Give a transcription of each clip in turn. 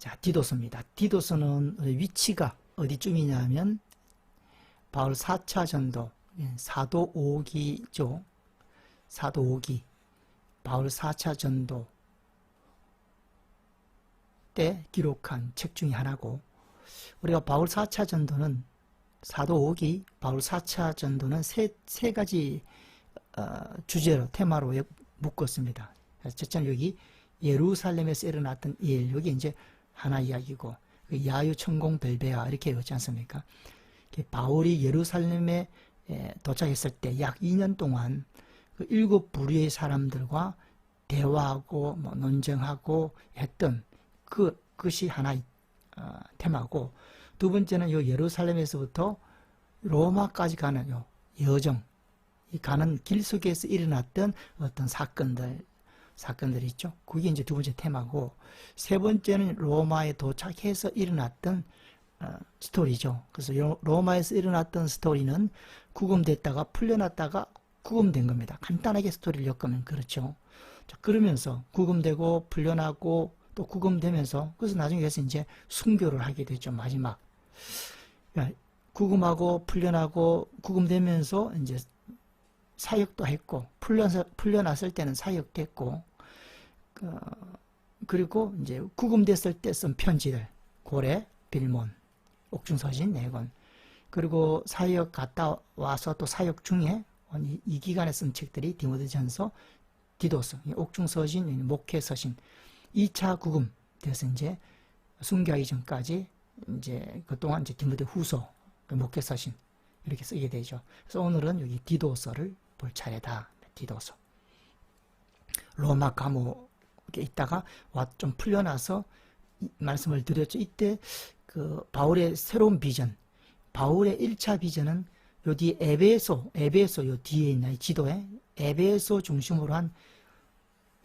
자, 디도서입니다. 디도서는 위치가 어디쯤이냐면 바울 4차 전도, 사도 5기죠. 사도 5기, 바울 4차 전도 때 기록한 책 중에 하나고, 우리가 바울 4차 전도는 사도 5기, 바울 4차 전도는 세 가지 주제로, 테마로 묶었습니다. 첫째는 여기 예루살렘에서 일어났던 일, 여기 이제 하나 이야기고, 야유 천공 벨베아 이렇게 외웠지 않습니까? 바울이 예루살렘에 도착했을 때 약 2년 동안 그 7부류의 사람들과 대화하고 논쟁하고 했던 그것이 하나의 테마고, 두 번째는 요 예루살렘에서부터 로마까지 가는 요 여정, 가는 길 속에서 일어났던 어떤 사건들이 있죠. 그게 이제 두 번째 테마고, 세 번째는 로마에 도착해서 일어났던 스토리죠. 그래서 로마에서 일어났던 스토리는 구금됐다가 풀려났다가 구금된 겁니다. 간단하게 스토리를 엮으면 그렇죠. 자, 그러면서 구금되고 풀려나고 또 구금되면서, 그래서 나중에 가서 이제 순교를 하게 되죠. 마지막. 그러니까 구금하고 풀려나고 구금되면서 이제 사역도 했고, 풀려났을 때는 사역됐고, 그리고 이제 구금됐을 때 쓴 편지들, 고레, 빌몬, 옥중서신 4권, 그리고 사역 갔다 와서 또 사역 중에 이 기간에 쓴 책들이 디모데전서, 디도서, 옥중서신, 목회서신, 2차 구금 돼서 이제 순교하기 전까지 이제 그동안 이제 디모데 후서, 목회서신 이렇게 쓰게 되죠. 그래서 오늘은 여기 디도서를 볼 차례다. 디도서. 로마 감옥에 있다가 좀 풀려나서 말씀을 드렸죠. 이때 그 바울의 새로운 비전, 바울의 1차 비전은 요 뒤에 에베소 요 뒤에 있는 지도에 에베소 중심으로 한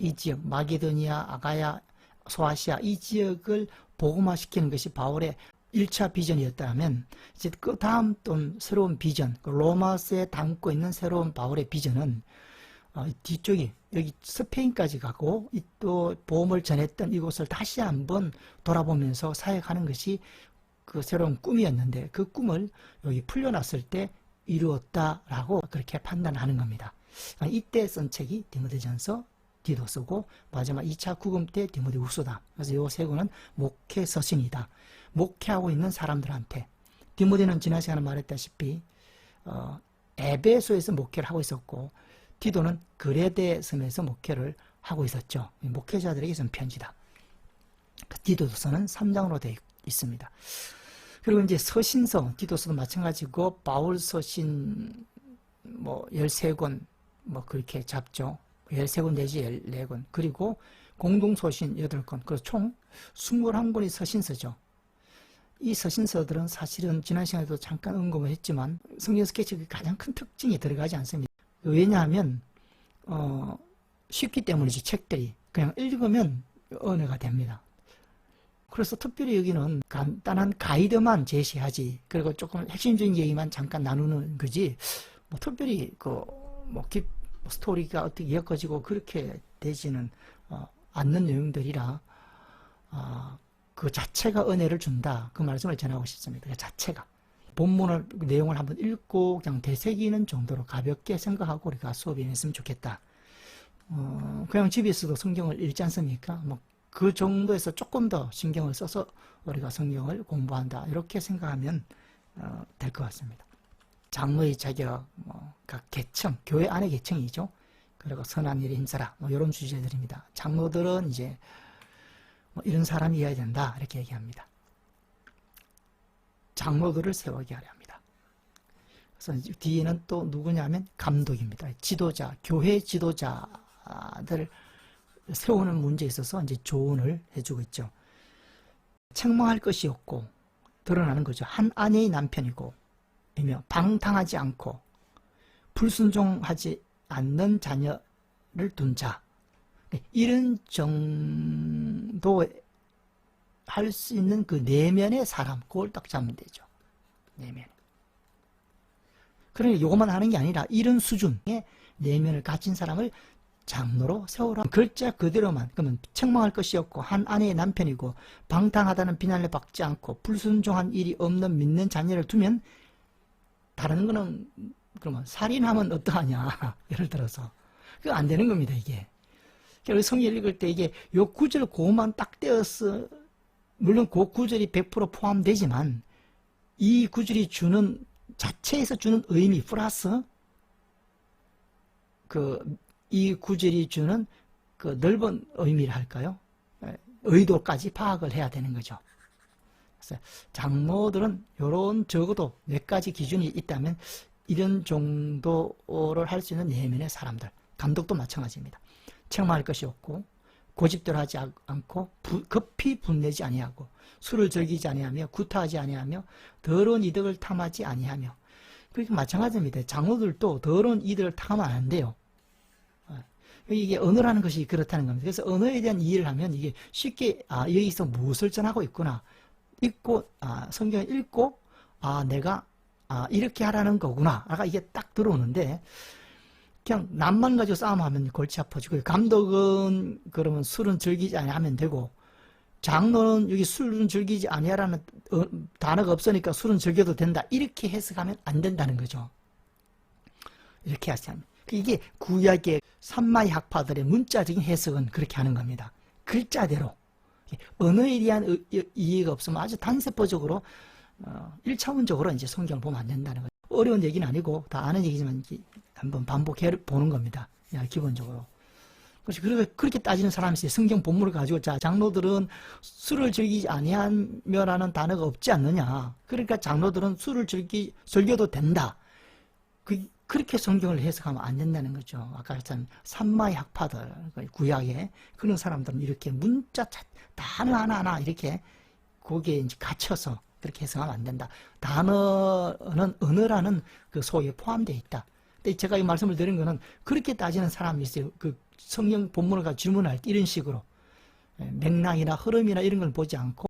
이 지역, 마게도니아, 아가야, 소아시아 이 지역을 복음화시키는 것이 바울의 1차 비전이었다면, 이제 그 다음 또 새로운 비전, 로마서에 담고 있는 새로운 바울의 비전은 뒤쪽이 여기 스페인까지 가고 또 복음을 전했던 이곳을 다시 한번 돌아보면서 사역하는 것이 그 새로운 꿈이었는데, 그 꿈을 여기 풀려났을 때 이루었다라고 그렇게 판단하는 겁니다. 이때 쓴 책이 디모데전서, 디도서고, 마지막 2차 구금 때 디모데 후서다. 그래서 이 세 권은 목회서신이다. 목회하고 있는 사람들한테, 디모데는 지난 시간에 말했다시피 에베소에서 목회를 하고 있었고, 디도는 그레데 섬에서 목회를 하고 있었죠. 목회자들에게 쓴 편지다. 디도서는 3장으로 되어 있습니다. 그리고 이제 서신서, 디도서도 마찬가지고, 바울 서신 13권 그렇게 잡죠. 13권 내지 14권. 그리고 공동서신 8권. 그래서 총 21권이 서신서죠. 이 서신서들은 사실은 지난 시간에도 잠깐 언급을 했지만 성경 스케치의 가장 큰 특징이 들어가지 않습니다. 왜냐하면 쉽기 때문이지. 책들이 그냥 읽으면 은혜가 됩니다. 그래서 특별히 여기는 간단한 가이드만 제시하지, 그리고 조금 핵심적인 얘기만 잠깐 나누는 거지, 특별히 스토리가 어떻게 엮어지고 그렇게 되지는 않는 내용들이라 그 자체가 은혜를 준다, 그 말씀을 전하고 싶습니다. 그 자체가 본문을, 내용을 한번 읽고 그냥 되새기는 정도로 가볍게 생각하고 우리가 수업에 했으면 좋겠다. 그냥 집에서도 성경을 읽지 않습니까? 그 정도에서 조금 더 신경을 써서 우리가 성경을 공부한다, 이렇게 생각하면 될 것 같습니다. 장로의 자격, 각 계층, 교회 안의 계층이죠. 그리고 선한 일에 힘써라, 이런 주제들입니다. 장로들은 이제 이런 사람이어야 된다, 이렇게 얘기합니다. 장로들을 세우게 하려 합니다. 그래서 뒤에는 또 누구냐면 감독입니다. 지도자, 교회 지도자들 세우는 문제에 있어서 이제 조언을 해주고 있죠. 책망할 것이 없고 드러나는 거죠. 한 아내의 남편이고, 방탕하지 않고 불순종하지 않는 자녀를 둔 자, 이런 정도 할 수 있는 그 내면의 사람, 그걸 딱 잡으면 되죠. 내면. 그러니까 이것만 하는 게 아니라 이런 수준의 내면을 갖춘 사람을 장로로 세우라. 글자 그대로만. 그러면 책망할 것이 없고 한 아내의 남편이고 방탕하다는 비난을 받지 않고 불순종한 일이 없는 믿는 자녀를 두면, 다른 거는 그러면 살인하면 어떠하냐 예를 들어서 그거 안 되는 겁니다. 이게 성경 읽을 때 이게 요 구절 고만 딱 떼어서, 물론 그 구절이 100% 포함되지만 이 구절이 주는 자체에서 주는 의미 플러스 이 구절이 주는 그 넓은 의미를 할까요? 의도까지 파악을 해야 되는 거죠. 그래서 장로들은 요런 적어도 몇 가지 기준이 있다면 이런 정도를 할 수 있는 내면의 사람들. 감독도 마찬가지입니다. 책망할 것이 없고 고집대로 하지 않고 급히 분내지 아니하고 술을 즐기지 아니하며 구타하지 아니하며 더러운 이득을 탐하지 아니하며. 그러니까 마찬가지입니다. 장로들도 더러운 이득을 탐하면 안 돼요. 이게 언어라는 것이 그렇다는 겁니다. 그래서 언어에 대한 이해를 하면 이게 쉽게 여기서 무엇을 전하고 있구나, 읽고 성경을 읽고 내가 이렇게 하라는 거구나 아까 이게 딱 들어오는데, 그냥 남만 가지고 싸움하면 골치 아파지고, 감독은 그러면 술은 즐기지 아니하면 되고, 장로는 여기 술은 즐기지 아니하라는 단어가 없으니까 술은 즐겨도 된다, 이렇게 해석하면 안 된다는 거죠. 이렇게 하시면 이게 구약의 산마이 학파들의 문자적인 해석은 그렇게 하는 겁니다. 글자대로 언어에 대한 이해가 없으면 아주 단세포적으로 1차원적으로 이제 성경을 보면 안 된다는 거죠. 어려운 얘기는 아니고 다 아는 얘기지만 한번 반복해 보는 겁니다. 기본적으로. 그렇게 따지는 사람이 있어요. 성경 본문을 가지고 장로들은 술을 즐기지 아니하며라는 단어가 없지 않느냐. 그러니까 장로들은 술을 즐겨도 된다. 그렇게 성경을 해석하면 안 된다는 거죠. 아까 했던 산마의 학파들, 구약에 그런 사람들은 이렇게 문자 단어 하나하나 이렇게 거기에 이제 갇혀서 그렇게 해석하면 안 된다. 단어는 언어라는 그 속에 포함되어 있다. 근데 제가 이 말씀을 드린 거는 그렇게 따지는 사람이 있어요. 그 성경 본문을 가지고 질문할 때 이런 식으로 맥락이나 흐름이나 이런 걸 보지 않고,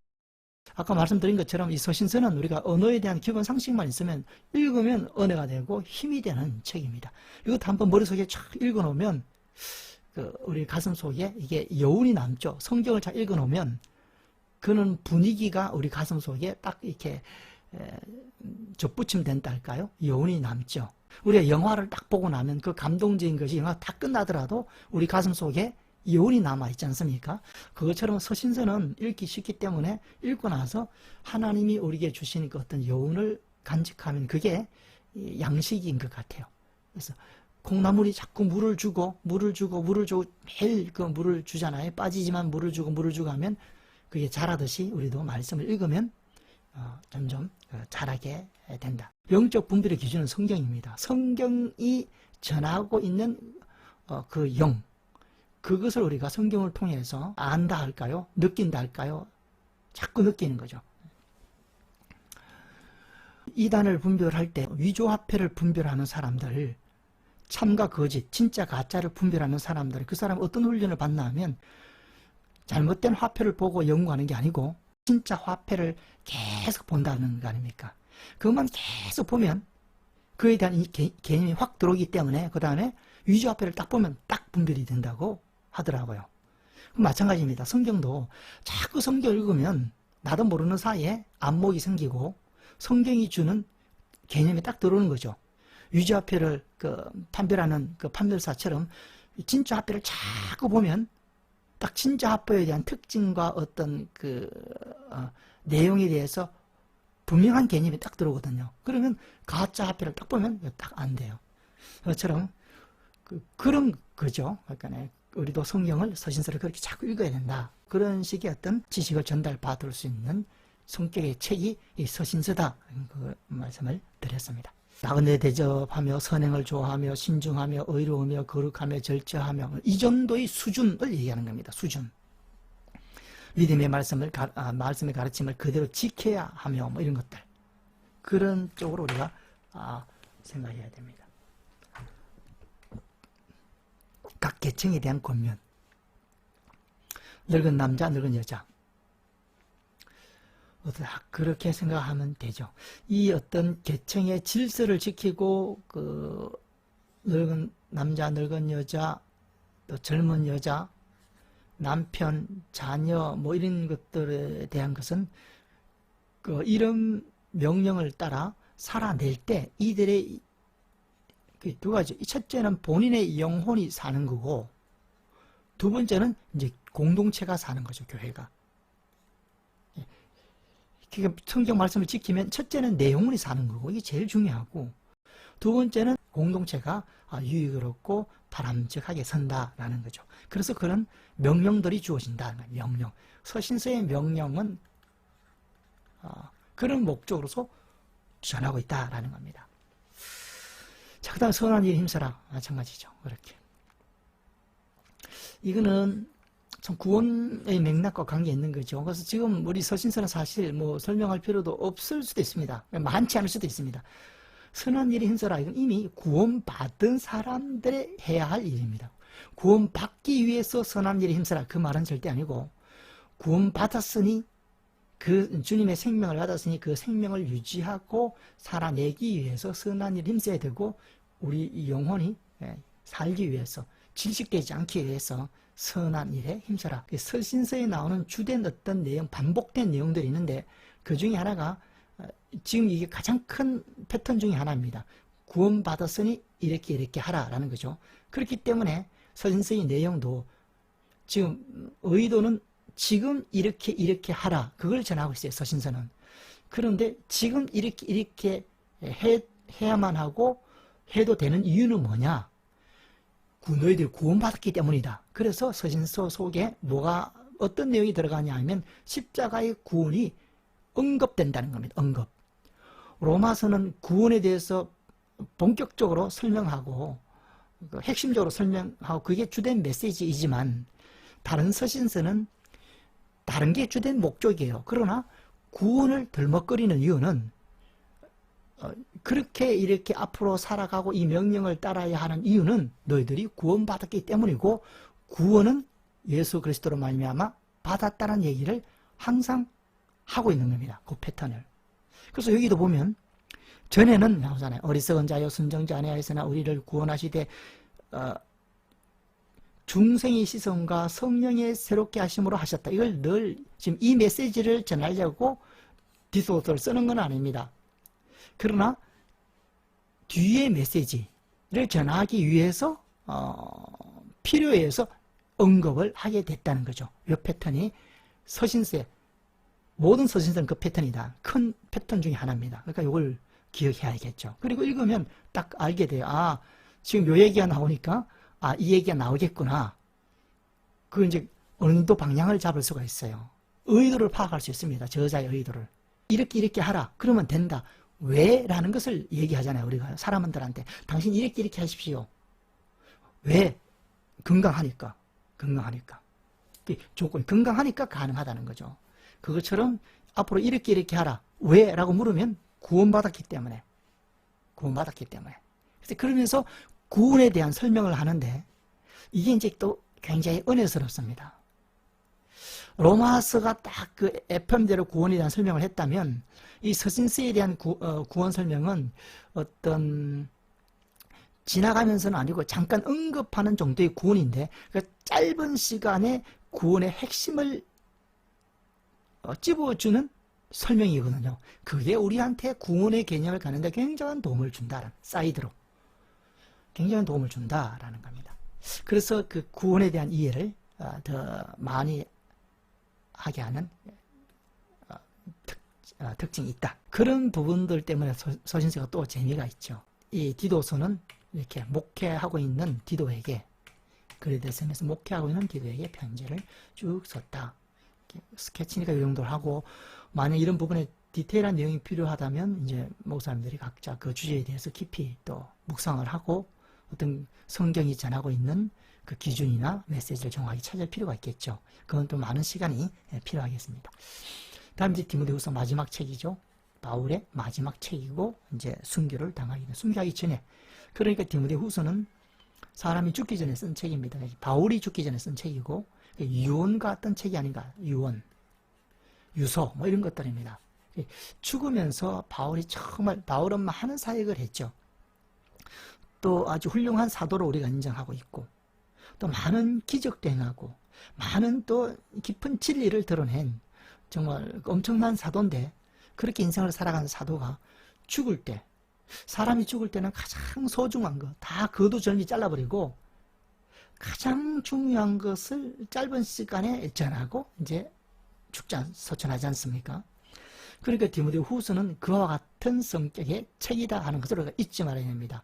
아까 말씀드린 것처럼 이 서신서는 우리가 언어에 대한 기본 상식만 있으면 읽으면 은혜가 되고 힘이 되는 책입니다. 이것도 한번 머릿속에 쫙 읽어놓으면 우리 가슴 속에 이게 여운이 남죠. 성경을 잘 읽어놓으면 그는 분위기가 우리 가슴 속에 딱 이렇게 접붙임 된다 할까요? 여운이 남죠. 우리가 영화를 딱 보고 나면 그 감동적인 것이 영화 다 끝나더라도 우리 가슴 속에 여운이 남아있지 않습니까? 그것처럼 서신서는 읽기 쉽기 때문에 읽고 나서 하나님이 우리에게 주시는 그 어떤 여운을 간직하면 그게 양식인 것 같아요. 그래서 콩나물이 자꾸 물을 주고 매일 그 물을 주잖아요. 빠지지만 물을 주고 하면 그게 자라듯이 우리도 말씀을 읽으면 점점 자라게 된다. 영적 분별의 기준은 성경입니다. 성경이 전하고 있는 그 영, 그것을 우리가 성경을 통해서 안다 할까요? 느낀다 할까요? 자꾸 느끼는 거죠. 이단을 분별할 때 위조화폐를 분별하는 사람들, 참과 거짓, 진짜 가짜를 분별하는 사람들, 그 사람 어떤 훈련을 받나 하면 잘못된 화폐를 보고 연구하는 게 아니고 진짜 화폐를 계속 본다는 거 아닙니까? 그것만 계속 보면 그에 대한 개념이 확 들어오기 때문에 그 다음에 위조화폐를 딱 보면 딱 분별이 된다고 하더라고요. 마찬가지입니다. 성경도 자꾸 성경 읽으면 나도 모르는 사이에 안목이 생기고 성경이 주는 개념이 딱 들어오는 거죠. 위조화폐를 판별하는 그 판별사처럼 진짜 화폐를 자꾸 보면 딱 진짜 화폐에 대한 특징과 어떤 내용에 대해서 분명한 개념이 딱 들어오거든요. 그러면 가짜 화폐를 딱 보면 딱 안 돼요. 그것처럼 그런 거죠. 그러니까 우리도 성경을, 서신서를 그렇게 자꾸 읽어야 된다. 그런 식의 어떤 지식을 전달받을 수 있는 성격의 책이 이 서신서다. 그 말씀을 드렸습니다. 나그네 대접하며 선행을 좋아하며 신중하며 의로우며 거룩하며 절제하며 이 정도의 수준을 얘기하는 겁니다. 수준. 믿음의 말씀의 가르침을 그대로 지켜야 하며 뭐 이런 것들. 그런 쪽으로 우리가 생각해야 됩니다. 각 계층에 대한 권면. 늙은 남자, 늙은 여자. 그렇게 생각하면 되죠. 이 어떤 계층의 질서를 지키고 그 늙은 남자, 늙은 여자 또 젊은 여자, 남편, 자녀 뭐 이런 것들에 대한 것은 이런 명령을 따라 살아낼 때 이들의 두 가지. 첫째는 본인의 영혼이 사는 거고, 두 번째는 이제 공동체가 사는 거죠, 교회가. 그러니까 성경 말씀을 지키면 첫째는 내 영혼이 사는 거고, 이게 제일 중요하고, 두 번째는 공동체가 유익을 얻고 바람직하게 선다라는 거죠. 그래서 그런 명령들이 주어진다는 거예요. 명령. 서신서의 명령은 그런 목적으로서 전하고 있다라는 겁니다. 자, 그 다음 선한 일에 힘써라. 마찬가지죠. 그렇게. 이거는 참 구원의 맥락과 관계 있는 거죠. 그래서 지금 우리 서신서는 사실 뭐 설명할 필요도 없을 수도 있습니다. 많지 않을 수도 있습니다. 선한 일에 힘써라. 이건 이미 구원받은 사람들이 해야 할 일입니다. 구원받기 위해서 선한 일에 힘써라. 그 말은 절대 아니고, 구원받았으니 그 주님의 생명을 받았으니 그 생명을 유지하고 살아내기 위해서 선한 일에 힘써야 되고, 우리 영혼이 살기 위해서, 질식되지 않기 위해서 선한 일에 힘써라. 서신서에 나오는 주된 어떤 내용, 반복된 내용들이 있는데, 그 중에 하나가 지금 이게 가장 큰 패턴 중에 하나입니다. 구원받았으니 이렇게 하라라는 거죠. 그렇기 때문에 서신서의 내용도 지금 의도는 지금 이렇게 하라, 그걸 전하고 있어요, 서신서는. 그런데 지금 이렇게 해야만 하고 해도 되는 이유는 뭐냐? 너희들이 구원받았기 때문이다. 그래서 서신서 속에 어떤 내용이 들어가냐 하면 십자가의 구원이 언급된다는 겁니다. 언급. 로마서는 구원에 대해서 본격적으로 설명하고 핵심적으로 설명하고 그게 주된 메시지이지만, 다른 서신서는 다른 게 주된 목적이에요. 그러나 구원을 덜먹거리는 이유는 그렇게 이렇게 앞으로 살아가고 이 명령을 따라야 하는 이유는 너희들이 구원받았기 때문이고, 구원은 예수 그리스도로 말미암아 받았다는 얘기를 항상 하고 있는 겁니다. 그 패턴을. 그래서 여기도 보면 전에는 나오잖아요. 어리석은 자여 순정자 아니하였으나 우리를 구원하시되 중생의 시선과 성령의 새롭게 하심으로 하셨다. 이걸 늘 지금 이 메시지를 전하려고 디도서를 쓰는 건 아닙니다. 그러나 뒤의 메시지를 전하기 위해서 필요해서 언급을 하게 됐다는 거죠. 이 패턴이 서신서에, 모든 서신서는 그 패턴이다. 큰 패턴 중에 하나입니다. 그러니까 이걸 기억해야겠죠. 그리고 읽으면 딱 알게 돼요. 지금 요 얘기가 나오니까 이 얘기가 나오겠구나. 그 이제 어느 정도 방향을 잡을 수가 있어요. 의도를 파악할 수 있습니다. 저자의 의도를. 이렇게 하라. 그러면 된다. 왜? 라는 것을 얘기하잖아요. 우리가 사람들한테. 당신 이렇게 하십시오. 왜? 건강하니까. 조건, 건강하니까 가능하다는 거죠. 그것처럼 앞으로 이렇게 하라. 왜? 라고 물으면 구원받았기 때문에. 그래서 그러면서 구원에 대한 설명을 하는데, 이게 이제 또 굉장히 은혜스럽습니다. 로마서가 딱 그 FM대로 구원에 대한 설명을 했다면, 이 서신서에 대한 구원 설명은 어떤 지나가면서는 아니고 잠깐 언급하는 정도의 구원인데, 그러니까 짧은 시간에 구원의 핵심을 찝어주는 설명이거든요. 그게 우리한테 구원의 개념을 가는데 굉장한 도움을 준다라는, 사이드로 굉장한 도움을 준다라는 겁니다. 그래서 그 구원에 대한 이해를 더 많이 하게 하는 특징이 있다. 그런 부분들 때문에 서신서가 또 재미가 있죠. 이 디도서는 이렇게 목회하고 있는 디도에게, 그레데스에서 목회하고 있는 디도에게 편지를 쭉 썼다. 스케치니까 이 정도를 하고, 만약 이런 부분에 디테일한 내용이 필요하다면 이제 목사님들이 각자 그 주제에 대해서 깊이 또 묵상을 하고 어떤 성경이 전하고 있는 그 기준이나 메시지를 정확히 찾을 필요가 있겠죠. 그건 또 많은 시간이 필요하겠습니다. 다음 이제 디모데후서 마지막 책이죠. 바울의 마지막 책이고 이제 순교를 순교하기 전에, 그러니까 디모데후서는 사람이 죽기 전에 쓴 책입니다. 바울이 죽기 전에 쓴 책이고, 유언 같은 책이 아닌가. 유언, 유서 뭐 이런 것들입니다. 죽으면서 바울이 정말, 바울은 많은 사역을 했죠. 또 아주 훌륭한 사도로 우리가 인정하고 있고, 또 많은 기적도 행하고 많은 또 깊은 진리를 드러낸 정말 엄청난 사도인데, 그렇게 인생을 살아가는 사도가 죽을 때, 사람이 죽을 때는 가장 소중한 것 다 거두절미 잘라버리고 가장 중요한 것을 짧은 시간에 전하고 이제 소천하지 않습니까? 그러니까 디모데 후서는 그와 같은 성격의 책이다 하는 것을 우리가 잊지 말아야 됩니다.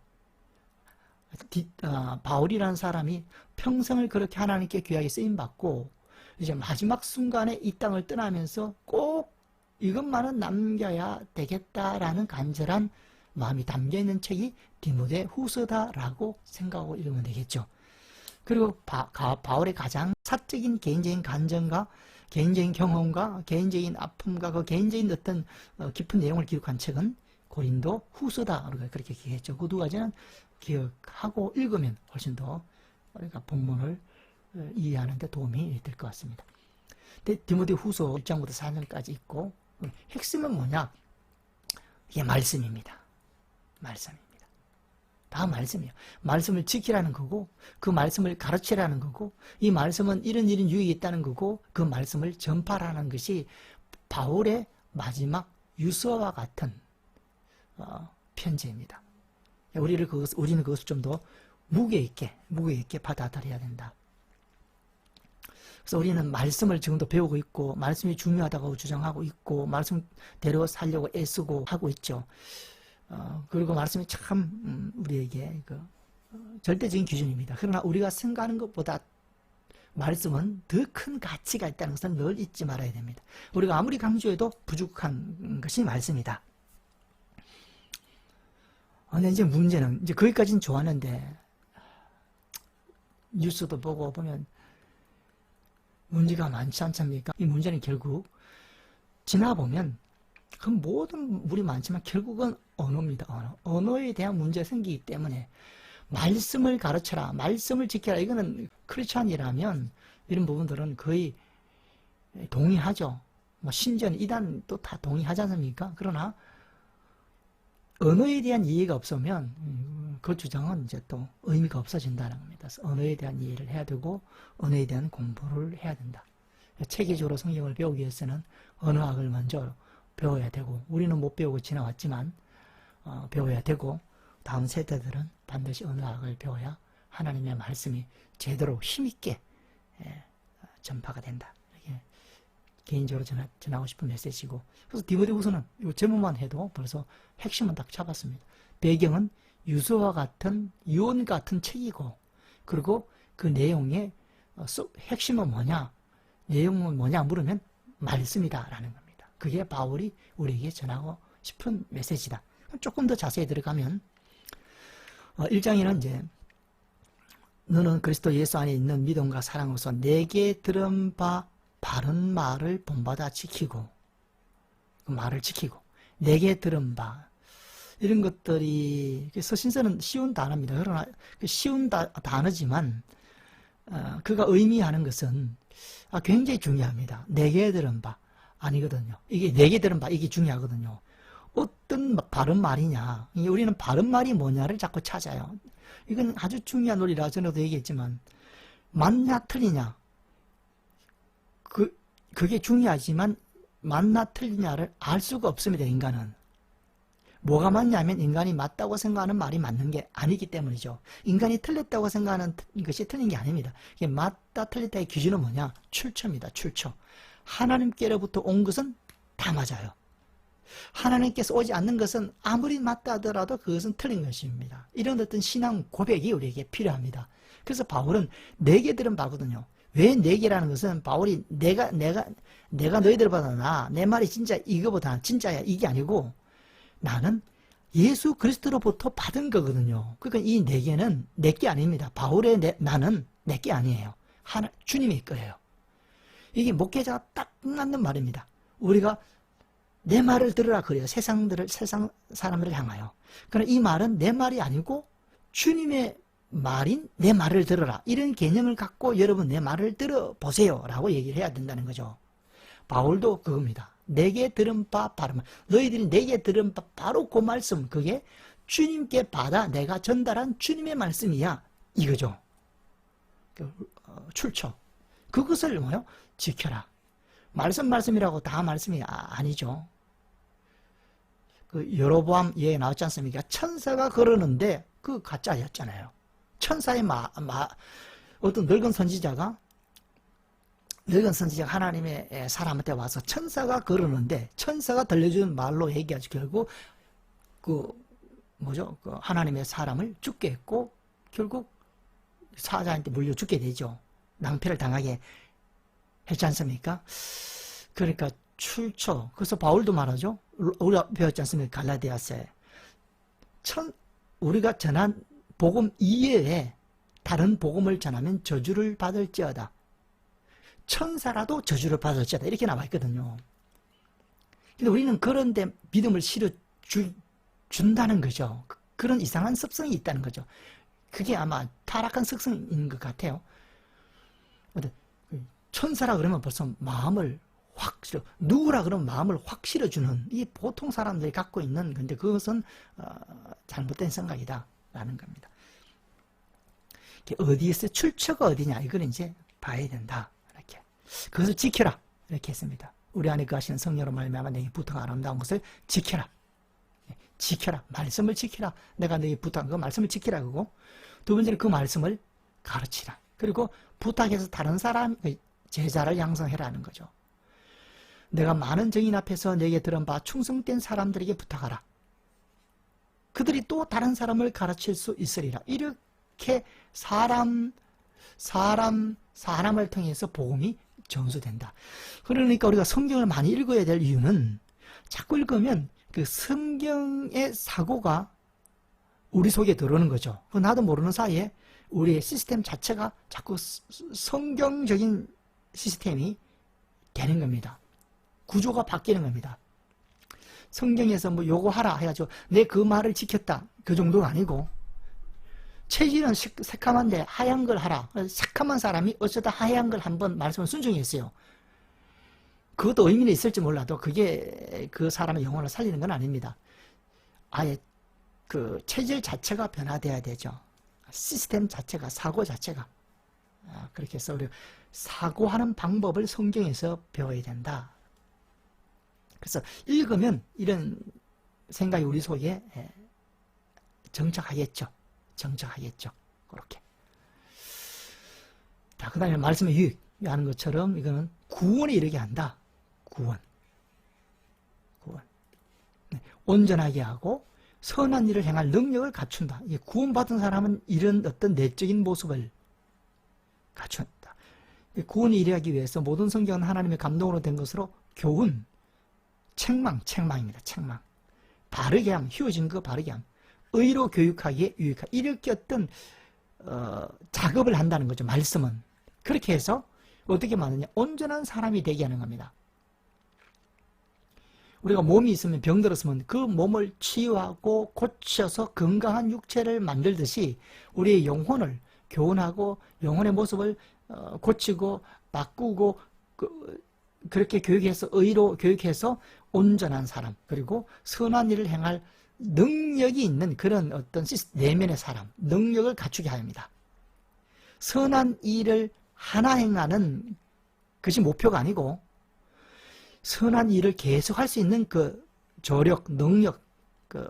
바울이라는 사람이 평생을 그렇게 하나님께 귀하게 쓰임받고 이제 마지막 순간에 이 땅을 떠나면서 꼭 이것만은 남겨야 되겠다라는 간절한 마음이 담겨있는 책이 디모데 후서다라고 생각하고 읽으면 되겠죠. 그리고 바울의 가장 사적인 개인적인 감정과 개인적인 경험과 개인적인 아픔과 그 개인적인 어떤 깊은 내용을 기록한 책은 고린도 후서다, 우리가 그렇게 기억했죠. 그 두 가지는 기억하고 읽으면 훨씬 더 우리가 본문을 이해하는 데 도움이 될 것 같습니다. 디모데 후서 1장부터 4장까지 있고, 핵심은 뭐냐? 이게 말씀입니다. 말씀입니다. 다 말씀이에요. 말씀을 지키라는 거고, 그 말씀을 가르치라는 거고, 이 말씀은 이런 유익이 있다는 거고, 그 말씀을 전파라는 것이 바울의 마지막 유서와 같은 편지입니다. 우리는 그것을 좀 더 무게 있게 받아들여야 된다. 그래서 우리는 말씀을 지금도 배우고 있고, 말씀이 중요하다고 주장하고 있고, 말씀대로 살려고 애쓰고 하고 있죠. 그리고 말씀이 참 우리에게 절대적인 기준입니다. 그러나 우리가 생각하는 것보다 말씀은 더 큰 가치가 있다는 것을 늘 잊지 말아야 됩니다. 우리가 아무리 강조해도 부족한 것이 말씀이다. 근데 이제 문제는, 이제 거기까지는 좋았는데, 뉴스도 보고 보면 문제가 많지 않습니까? 이 문제는 결국 지나보면 그 모든 물이 많지만 결국은 언어입니다. 언어에 대한 문제가 생기기 때문에 말씀을 가르쳐라, 말씀을 지켜라, 이거는 크리스찬이라면 이런 부분들은 거의 동의하죠. 심지어는 이단 또 다 동의하지 않습니까? 그러나 언어에 대한 이해가 없으면 그 주장은 이제 또 의미가 없어진다는 겁니다. 그래서 언어에 대한 이해를 해야 되고 언어에 대한 공부를 해야 된다. 체계적으로 성경을 배우기 위해서는 언어학을 먼저 배워야 되고, 우리는 못 배우고 지나왔지만 배워야 되고, 다음 세대들은 반드시 언어학을 배워야 하나님의 말씀이 제대로 힘있게 전파가 된다. 이게 개인적으로 전하고 싶은 메시지고, 그래서 디모데 후서는 이 제목만 해도 벌써 핵심은 딱 잡았습니다. 배경은 유서와 같은 유언 같은 책이고, 그리고 그 내용의 핵심은 뭐냐, 내용은 뭐냐 물으면 말씀이다라는 겁니다. 그게 바울이 우리에게 전하고 싶은 메시지다. 조금 더 자세히 들어가면 1장에는 이제 너는 그리스도 예수 안에 있는 믿음과 사랑으로서 내게 들은 바 바른 말을 본받아 지키고, 그 말을 지키고, 내게 들은 바, 이런 것들이 서신서는 쉬운 단어입니다. 그러나 쉬운 단어지만 그가 의미하는 것은 굉장히 중요합니다. 내게 들은 바 아니거든요. 이게 내게 들은 바, 이게 중요하거든요. 어떤 바른 말이냐, 우리는 바른 말이 뭐냐를 자꾸 찾아요. 이건 아주 중요한 논리라 전에도 얘기했지만, 맞냐 틀리냐, 그게 중요하지만 맞나 틀리냐를 알 수가 없습니다. 인간은 뭐가 맞냐면 인간이 맞다고 생각하는 말이 맞는 게 아니기 때문이죠. 인간이 틀렸다고 생각하는 것이 틀린 게 아닙니다. 이게 맞다 틀렸다의 기준은 뭐냐? 출처입니다. 출처. 하나님께로부터 온 것은 다 맞아요. 하나님께서 오지 않는 것은 아무리 맞다 하더라도 그것은 틀린 것입니다. 이런 어떤 신앙 고백이 우리에게 필요합니다. 그래서 바울은 내게 들은 바거든요. 왜 내게라는 것은 바울이 내가 너희들보다 나, 내 말이 진짜 이거보다 진짜야, 이게 아니고 나는 예수 그리스도로부터 받은 거거든요. 그러니까 이 내게는 내게 아닙니다. 바울의 나는 내게 아니에요. 주님의 거예요. 이게 목회자가 딱 맞는 말입니다. 우리가 내 말을 들으라 그래요. 세상 사람들을 향하여. 그러나 이 말은 내 말이 아니고 주님의 말인 내 말을 들어라. 이런 개념을 갖고 여러분 내 말을 들어보세요. 라고 얘기를 해야 된다는 거죠. 바울도 그겁니다. 내게 들은 바 바로 너희들이 내게 들은 바 바로 그 말씀, 그게 주님께 받아 내가 전달한 주님의 말씀이야. 이거죠. 출처. 그것을 뭐요? 지켜라. 말씀이라고 다 말씀이 아니죠. 그 여로보암 예 나왔지 않습니까? 천사가 그러는데 그 가짜였잖아요. 천사의 어떤 늙은 선지자가 하나님의 사람한테 와서 천사가 그러는데 천사가 들려주는 말로 얘기하지 결국 그 하나님의 사람을 죽게 했고 결국 사자한테 물려 죽게 되죠. 낭패를 당하게 했지 않습니까? 그러니까 출처. 그래서 바울도 말하죠. 우리가 배웠지 않습니까? 갈라디아서에. 우리가 전한 복음 이외에 다른 복음을 전하면 저주를 받을지어다. 천사라도 저주를 받을지어다. 이렇게 나와 있거든요. 근데 우리는 그런데 믿음을 준다는 거죠. 그런 이상한 습성이 있다는 거죠. 그게 아마 타락한 습성인 것 같아요. 천사라 그러면 벌써 마음을 확 실어, 누구라 그러면 마음을 확 실어주는, 이 보통 사람들이 갖고 있는, 근데 그것은 잘못된 생각이다 라는 겁니다. 어디에서 출처가 어디냐, 이걸 이제 봐야 된다. 이렇게. 그것을 지켜라. 이렇게 했습니다. 우리 안에 거하시는 성령으로 말미암아 내게 부탁한 아름다운 것을 지켜라. 지켜라. 말씀을 지켜라. 내가 너에게 부탁한 그 말씀을 지키라. 그거. 두 번째는 그 말씀을 가르치라. 그리고 부탁해서 다른 사람, 제자를 양성해라는 거죠. 내가 많은 증인 앞에서 내게 들은 바 충성된 사람들에게 부탁하라. 그들이 또 다른 사람을 가르칠 수 있으리라. 이렇게 사람을 통해서 복음이 전수된다. 그러니까 우리가 성경을 많이 읽어야 될 이유는 자꾸 읽으면 그 성경의 사고가 우리 속에 들어오는 거죠. 나도 모르는 사이에 우리의 시스템 자체가 자꾸 성경적인 시스템이 되는 겁니다. 구조가 바뀌는 겁니다. 성경에서 뭐 요거 하라 해가지고 내 그 말을 지켰다. 그 정도가 아니고 체질은 새카만데 하얀 걸 하라. 새카만 사람이 어쩌다 하얀 걸 한번 말씀을 순종히 했어요. 그것도 의미는 있을지 몰라도 그게 그 사람의 영혼을 살리는 건 아닙니다. 아예 그 체질 자체가 변화돼야 되죠. 시스템 자체가, 사고 자체가. 그렇게 해서 우리 사고하는 방법을 성경에서 배워야 된다. 그래서 읽으면 이런 생각이 우리 속에 정착하겠죠. 그렇게. 자, 그 다음에 말씀의 유익하는 것처럼 이거는 구원에 이르게 한다. 구원. 네, 온전하게 하고 선한 일을 행할 능력을 갖춘다. 구원받은 사람은 이런 어떤 내적인 모습을 갖춘다. 구원에 이르기 위해서 모든 성경은 하나님의 감동으로 된 것으로 교훈, 책망입니다. 책망. 바르게 함, 휘어진 거 바르게 함. 의로 교육하기에 유익하. 이렇게 어떤 작업을 한다는 거죠. 말씀은. 그렇게 해서 어떻게 말하느냐. 온전한 사람이 되게 하는 겁니다. 우리가 몸이 있으면 병들었으면 그 몸을 치유하고 고쳐서 건강한 육체를 만들듯이 우리의 영혼을 교훈하고 영혼의 모습을 고치고 바꾸고 그렇게 교육해서 의로 교육해서 온전한 사람 그리고 선한 일을 행할 능력이 있는 그런 어떤 내면의 사람 능력을 갖추게 합니다. 선한 일을 하나 행하는 것이 목표가 아니고 선한 일을 계속 할 수 있는 그 조력, 능력, 그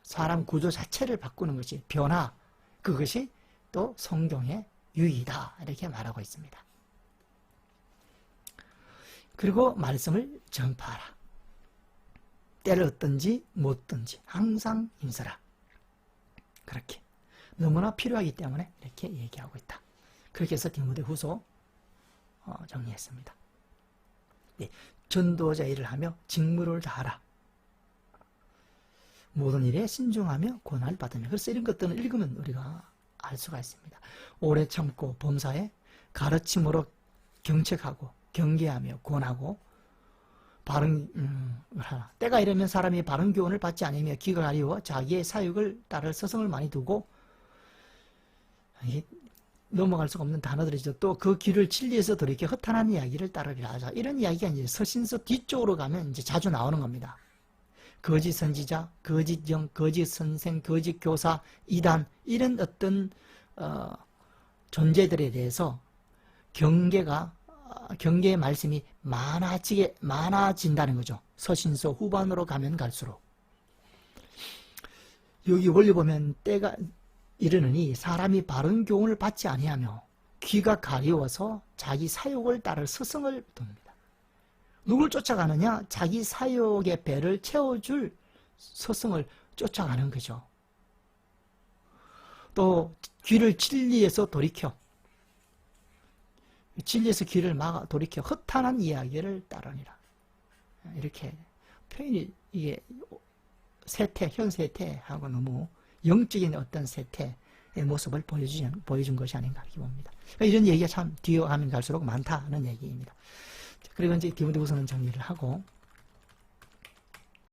사람 구조 자체를 바꾸는 것이 변화, 그것이 또 성경의 유의다. 이렇게 말하고 있습니다. 그리고 말씀을 전파하라. 때를 얻든지 못든지 항상 힘써라. 그렇게 너무나 필요하기 때문에 이렇게 얘기하고 있다. 그렇게 해서 디모데후서 정리했습니다. 네, 전도자 일을 하며 직무를 다하라. 모든 일에 신중하며 고난을 받으며. 그래서 이런 것들은 읽으면 우리가 알 수가 있습니다. 오래 참고 범사에 가르침으로 경책하고 경계하며 권하고 바른 하라. 때가 이르면 사람이 바른 교훈을 받지 않으며 기가 가리워 자기의 사육을 따를 서성을 많이 두고 넘어갈 수가 없는 단어들이죠. 또 그 길을 진리에서 돌이켜 허탄한 이야기를 따르리라 하자. 이런 이야기가 이제 서신서 뒤쪽으로 가면 이제 자주 나오는 겁니다. 거짓 선지자, 거짓 영, 거짓 선생, 거짓 교사, 이단 이런 어떤 존재들에 대해서 경계의 말씀이 많아진다는 거죠. 서신서 후반으로 가면 갈수록. 여기 원리 보면 때가 이르느니 사람이 바른 교훈을 받지 아니하며 귀가 가리워서 자기 사욕을 따를 스승을 둡니다. 누굴 쫓아가느냐? 자기 사욕의 배를 채워줄 스승을 쫓아가는 거죠. 또 귀를 진리에서 돌이켜 귀를 막아 돌이켜 허탄한 이야기를 따르니라. 이렇게 표현이 이게 현 세태하고 너무 영적인 어떤 세태의 모습을 보여준 것이 아닌가 이렇게 봅니다. 이런 얘기가 참 뒤에 가면 갈수록 많다는 얘기입니다. 그리고 이제 디모데후서는 정리를 하고